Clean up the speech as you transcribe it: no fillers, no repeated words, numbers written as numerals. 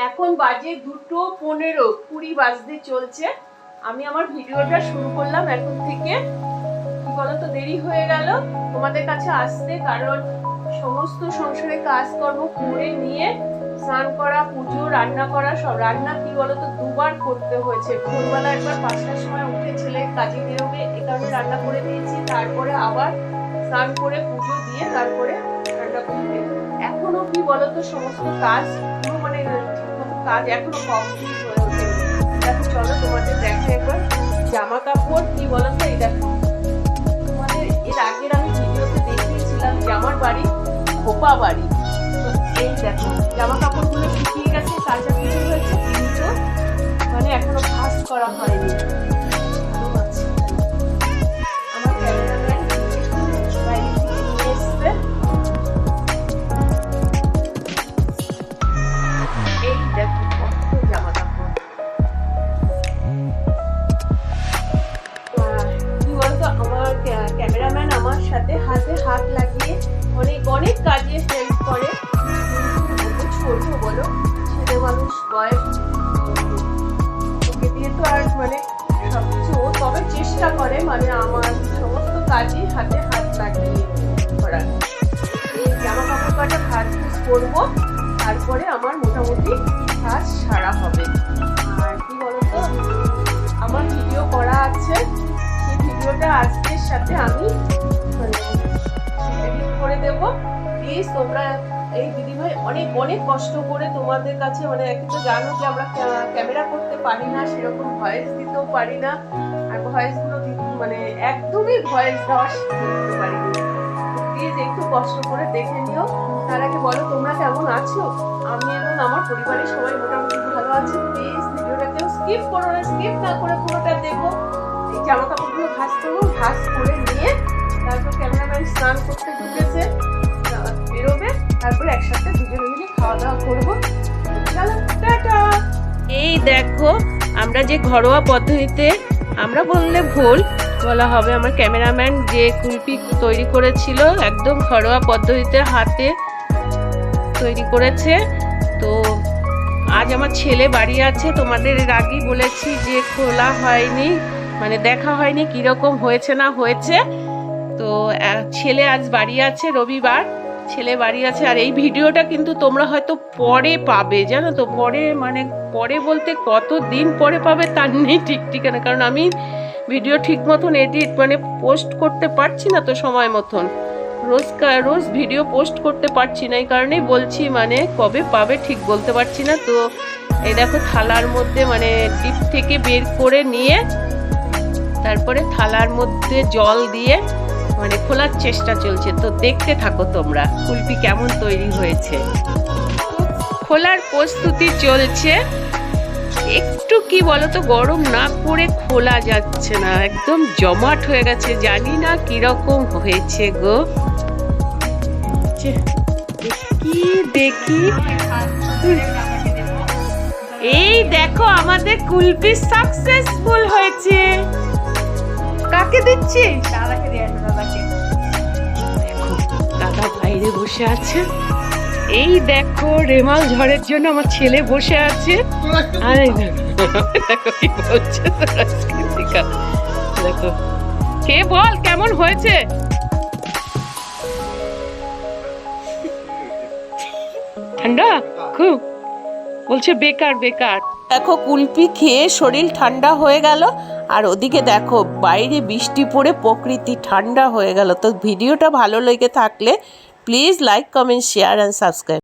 এখন বাজে 2:15, 20 বাজতে চলছে। আমি আমার ভিডিওটা শুরু করলাম এখন থেকে। কি বলতো, দেরি হয়ে গেল তোমাদের কাছে আসতে, কারণ সমস্ত সংসারে কাজকর্ম করে নিয়ে স্নান করা, পুজো, রান্না করা, সব রান্না কি বলতো দুবার করতে হয়েছে। ভোরবেলা একবার 5টার সময় উঠে ছেলে কাজে বেরোবে, এই কারণে রান্না করে দিয়েছি। তারপরে আবার স্নান করে পুজো দিয়ে তারপরে রান্না করতে। এখনো কি বলতো সমস্ত কাজ পুরো মানে ঠিকমতো কাজ এখনো কমপ্লিট হয়ে ওঠেনি। দেখো চলো তোমাদের দেখো একবার জামা কাপড়। কি বলতো এই দেখো, তোমাদের এর আগের আমি ভিডিওতে দেখিয়েছিলাম জামার বাড়ি, খোপা বাড়ি। তো এই দেখো জামা কাপড়গুলো শুকিয়ে গেছে, কাঁচা কিছু হয়েছে, কিন্তু মানে এখনো ভাঁজ করা হয়নি। আমার ক্যামেরাম্যান বাইরে থেকে নিয়ে এসছে। এই দেখো কত জামা কাপড়। কি বলতো, আমার ক্যামেরাম্যান আমার সাথে হাতে হাত লাগিয়ে অনেক কাজে হেল্প করে। ছোট বলো, ছেলে মানুষ, বয়স, ওকে দিয়ে তো আর মানে সবকিছু, ও তবে চেষ্টা করে মানে আমার সমস্ত কাজই হাতে হাত লাগিয়ে করার। এই জামা কাপড় কটা ভাঁজ করবো, তারপরে আমার মোটামুটি কাজ সারা হবে। আর কি বলতো, আমার ভিডিও করা আছে, সেই ভিডিওটা আজকের সাথে আমি এডিট করে দেবো। প্লিজ তোমরা, এই দিদিভাই অনেক কষ্ট করে তোমাদের কাছে, মানে একটু তো জানো যে আমরা ক্যামেরা করতে পারি না, সেরকম ভয়েস দিতেও পারি না। আর ভয়েসগুলো মানে একদমই ভয়েস দেওয়া শিখতে পারিনি। প্লিজ একটু কষ্ট করে দেখে নিও। তার আগে বলো তোমরা কেমন আছো? আমি এবং আমার পরিবারের সবাই মোটামুটি ভালো আছে। প্লিজ ভিডিওটাকেও স্কিপ করো না, স্কিপ না করে পুরোটা দেখো। এই জামা কাপড়গুলো ভাঁজ করবো, ভাঁজ করে নিয়ে তারপর ক্যামেরাম্যান স্নান করতে ঢুকেছে, বেরোবে, তারপরে একসাথে দুজনে মিলে খাওয়া দাওয়া করবো। চলো টাটা। এই দেখো আমরা যে ঘরোয়া পদ্ধতিতে, আমরা বললে ভুল বলা হবে, আমার ক্যামেরাম্যান যে কুলপি তৈরি করেছিল একদম ঘরোয়া পদ্ধতিতে হাতে তৈরি করেছে। তো আজ আমার ছেলে বাড়ি আছে, তোমাদের এর আগেই বলেছি যে খোলা হয়নি, মানে দেখা হয়নি কিরকম হয়েছে না হয়েছে। তো ছেলে আজ বাড়ি আছে, রবিবার ছেলে বাড়ি আছে। আর এই ভিডিওটা কিন্তু তোমরা হয়তো পরে পাবে, জানো তো, পরে মানে পরে বলতে কত দিন পরে পাবে তার নেই ঠিক ঠিকানা, কারণ আমি ভিডিও ঠিক মতন এডিট মানে পোস্ট করতে পারছি না তো সময় মতন, রোজ ভিডিও পোস্ট করতে পারছি না, এই কারণেই বলছি মানে কবে পাবে ঠিক বলতে পারছি না। তো এই দেখো থালার মধ্যে মানে ডিপ থেকে বের করে নিয়ে তারপরে থালার মধ্যে জল দিয়ে মানে খোলার চেষ্টা চলছে। তো দেখতে থাকো তোমরা কুলপি কেমন তৈরি হয়েছে। খোলার প্রস্তুতি চলছে। একটু কি বলতো গরম না করে খোলা যাচ্ছে না, একদম জমাট হয়ে গেছে, জানি না কিরকম হয়েছে গো। দেখি এই দেখো আমাদের কুলপি সাকসেসফুল হয়েছে। কাকে দিচ্ছি? দাদাকে দিয়ে, দাদাকে। দেখো দাদা বাইরে বসে আছে। এই দেখো রেমাল ঝড়ের জন্য আমার ছেলে বসে আছে। আরে দেখো কি বলছে, দেখো কে বল কেমন হয়েছে। ঠান্ডা খুব, বলছে বেকার বেকার। দেখো কুলপি খেয়ে শরীর ঠান্ডা হয়ে গেল, আর ওদিকে দেখো বাইরে বৃষ্টি পড়ে প্রকৃতি ঠান্ডা হয়ে গেল। তো ভিডিওটা ভালো লেগে থাকলে please like, comment, share and subscribe.